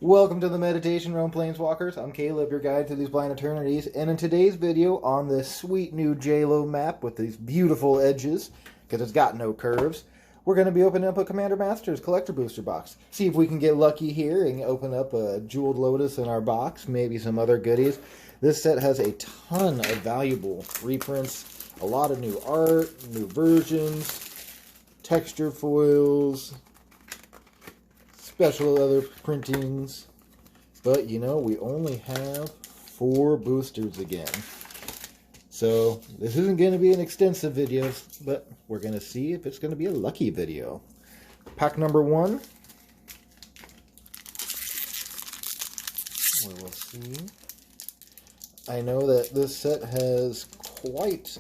Welcome to the Meditation Realm Planeswalkers. I'm Caleb, your guide to these blind eternities, and in today's video on this sweet new JLo map with these beautiful edges, because it's got no curves, we're going to be opening up a Commander Masters Collector Booster box. See if we can get lucky here and open up a Jeweled Lotus in our box, maybe some other goodies. This set has a ton of valuable reprints, a lot of new art, new versions, texture foils, special other printings, but you know, we only have 4 boosters again. So this isn't going to be an extensive video, but we're going to see if it's going to be a lucky video. Pack number 1. We will see. I know that this set has quite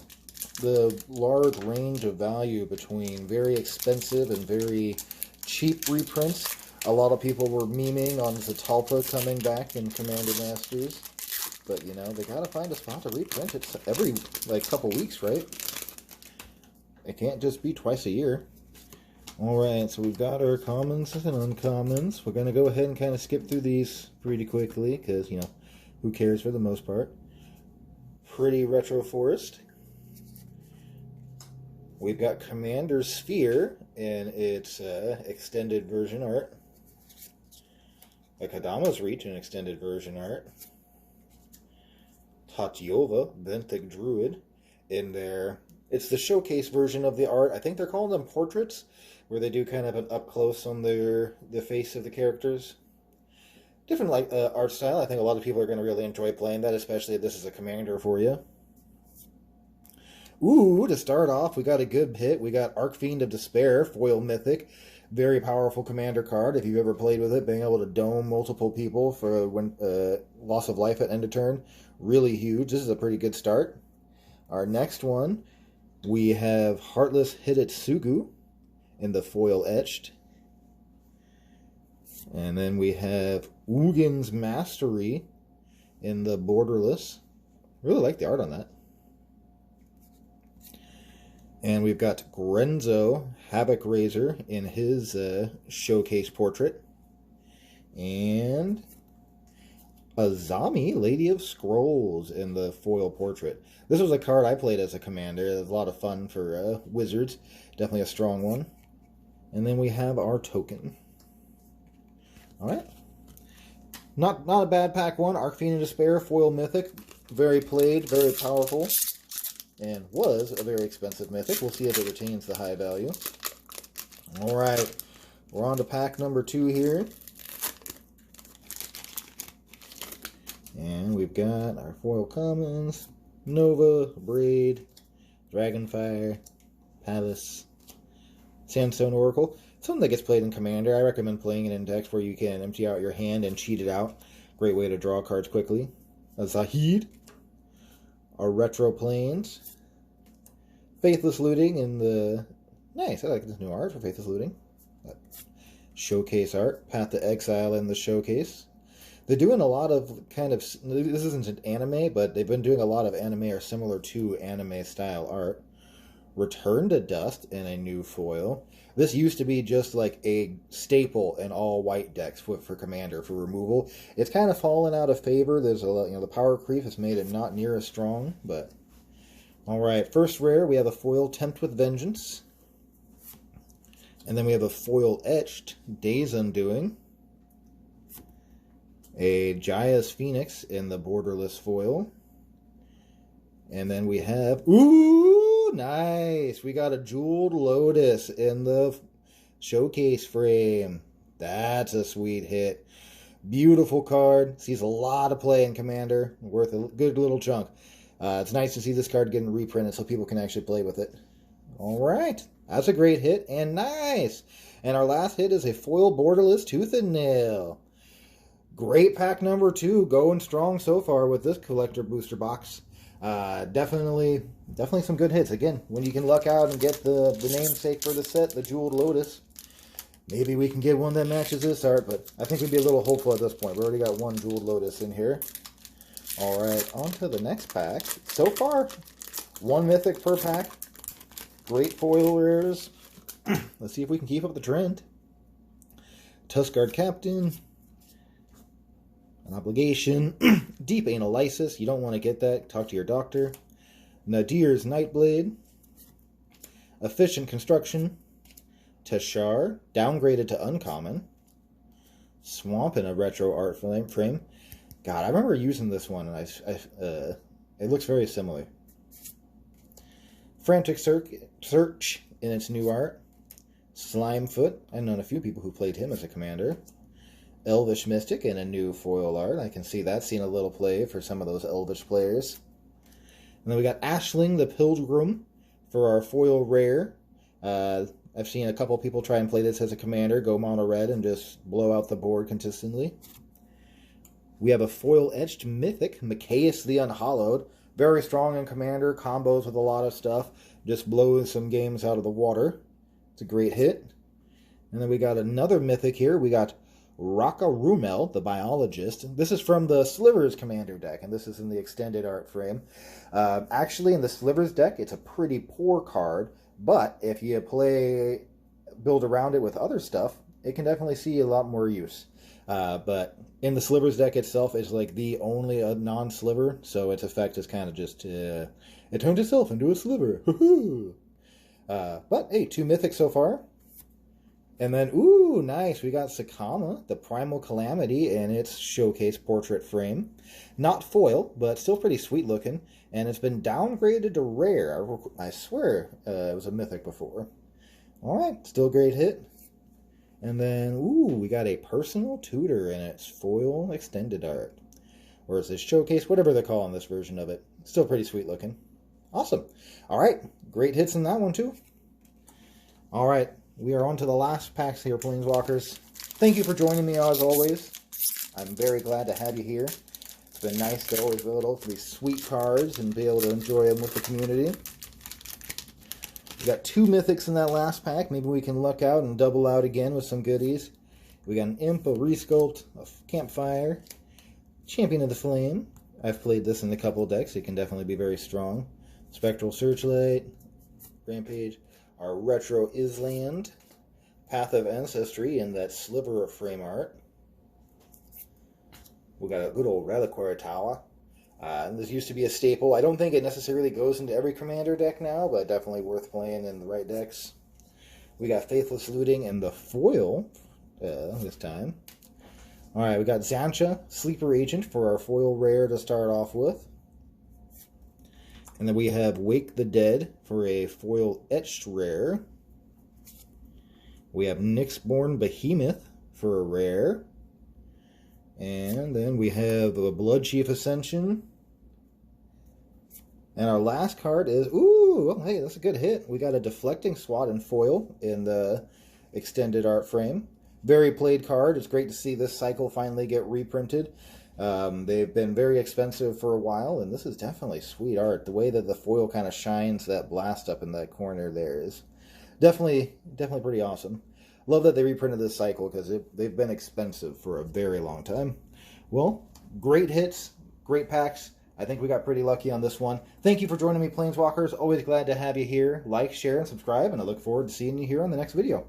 the large range of value between very expensive and very cheap reprints. A lot of people were memeing on Zatalpa coming back in Commander Masters. But, you know, they gotta find a spot to reprint it every, couple weeks, right? It can't just be twice a year. Alright, so we've got our commons and uncommons. We're gonna go ahead and kind of skip through these pretty quickly, because, you know, who cares for the most part. Pretty retro forest. We've got Commander Sphere in its extended version art. A Kadama's Reach in extended version art. Tatyova, Benthic Druid, in their... It's the showcase version of the art. I think they're calling them portraits, where they do kind of an up-close on the face of the characters. Different art style. I think a lot of people are going to really enjoy playing that, especially if this is a commander for you. Ooh, to start off, we got a good hit. We got Archfiend of Despair, foil mythic. Very powerful commander card. If you've ever played with it, being able to dome multiple people for when loss of life at end of turn. Really huge. This is a pretty good start. Our next one, we have Heartless Hidetsugu in the foil etched. And then we have Ugin's Mastery in the borderless. Really like the art on that. And we've got Grenzo, Havoc Razor, in his showcase portrait. And Azami, Lady of Scrolls, in the foil portrait. This was a card I played as a commander. It was a lot of fun for Wizards. Definitely a strong one. And then we have our token. Alright. Not a bad pack one. Archfiend of Despair, foil mythic. Very played, very powerful. And was a very expensive mythic. We'll see if it retains the high value. Alright, we're on to pack number 2 here. And we've got our foil commons, Nova, Braid, Dragonfire, Palace, Sandstone Oracle. Something that gets played in Commander. I recommend playing it in decks where you can empty out your hand and cheat it out. Great way to draw cards quickly. A Zahid. Our Retro Plains. Faithless Looting in the... Nice, I like this new art for Faithless Looting. Showcase art. Path to Exile in the showcase. They're doing a lot of kind of... This isn't an anime, but they've been doing a lot of anime or similar to anime style art. Return to Dust in a new foil. This used to be just like a staple in all white decks for Commander for removal. It's kind of fallen out of favor. There's a lot, you know, the power creep has made it not near as strong, but alright, first rare, we have a foil Tempt with Vengeance. And then we have a foil etched Days Undoing. A Jaya's Phoenix in the borderless foil. And then we have... Ooh, nice! We got a Jeweled Lotus in the showcase frame. That's a sweet hit. Beautiful card. Sees a lot of play in Commander. Worth a good little chunk. It's nice to see this card getting reprinted so people can actually play with it. Alright. That's a great hit. And nice! And our last hit is a foil borderless Tooth and Nail. Great pack number 2. Going strong so far with this collector booster box. Definitely some good hits. Again, when you can luck out and get the namesake for the set, the Jeweled Lotus, maybe we can get one that matches this art, but I think we'd be a little hopeful at this point. We already got one Jeweled Lotus in here. Alright, on to the next pack. So far, 1 mythic per pack. Great foil rares. Let's see if we can keep up the trend. Tuskguard Captain, An Obligation. Deep Analysis. You don't want to get that. Talk to your doctor. Nadir's Nightblade. Efficient Construction. Tashar. Downgraded to Uncommon. Swamp in a retro art frame. God, I remember using this one, and it looks very similar. Frantic Search in its new art. Slimefoot. I've known a few people who played him as a commander. Elvish Mystic in a new foil art. I can see that. Seen a little play for some of those Elvish players. And then we got Ashling the Pilgrim for our foil rare. I've seen a couple people try and play this as a commander, go mono red and just blow out the board consistently. We have a foil etched Mythic, Machias the Unhallowed. Very strong in commander, combos with a lot of stuff. Just blows some games out of the water. It's a great hit. And then we got another Mythic here. We got Raka Rumel, the Biologist. This is from the Slivers commander deck, and this is in the extended art frame. Actually, in the Slivers deck, it's a pretty poor card, but if you build around it with other stuff, it can definitely see a lot more use. But in the Slivers deck itself, it's like the only non-sliver, so its effect is kind of just, it turns itself into a sliver. But hey, 2 Mythics so far. And then, ooh, nice, we got Sakama, the Primal Calamity, in its showcase portrait frame. Not foil, but still pretty sweet looking. And it's been downgraded to rare. I swear it was a Mythic before. Alright, still a great hit. And then, ooh, we got a Personal Tutor in its foil extended art. Or is this showcase? Whatever they're calling this version of it. Still pretty sweet looking. Awesome. Alright, great hits in that one too. Alright, we are on to the last packs here, Planeswalkers. Thank you for joining me as always. I'm very glad to have you here. It's been nice to always be able to these sweet cards and be able to enjoy them with the community. We got 2 Mythics in that last pack. Maybe we can luck out and double out again with some goodies. We got an Imp, a Resculpt, a Campfire, Champion of the Flame. I've played this in a couple of decks. It can definitely be very strong. Spectral Searchlight, Rampage, our Retro Island, Path of Ancestry in that sliver of frame art. We got a good old Reliquary Tower. And this used to be a staple. I don't think it necessarily goes into every commander deck now, but definitely worth playing in the right decks. We got Faithless Looting and the foil this time. Alright, we got Xancha, Sleeper Agent for our foil rare to start off with. And then we have Wake the Dead for a foil etched rare. We have Nyxborn Behemoth for a rare. And then we have the Bloodchief Ascension. And our last card is, ooh, well, hey, that's a good hit. We got a Deflecting Swat in foil in the extended art frame. Very played card. It's great to see this cycle finally get reprinted. They've been very expensive for a while, and this is definitely sweet art. The way that the foil kind of shines that blast up in that corner there is definitely pretty awesome. Love that they reprinted this cycle because they've been expensive for a very long time. Well, great hits, great packs. I think we got pretty lucky on this one. Thank you for joining me, Planeswalkers. Always glad to have you here. Like, share, and subscribe, and I look forward to seeing you here on the next video.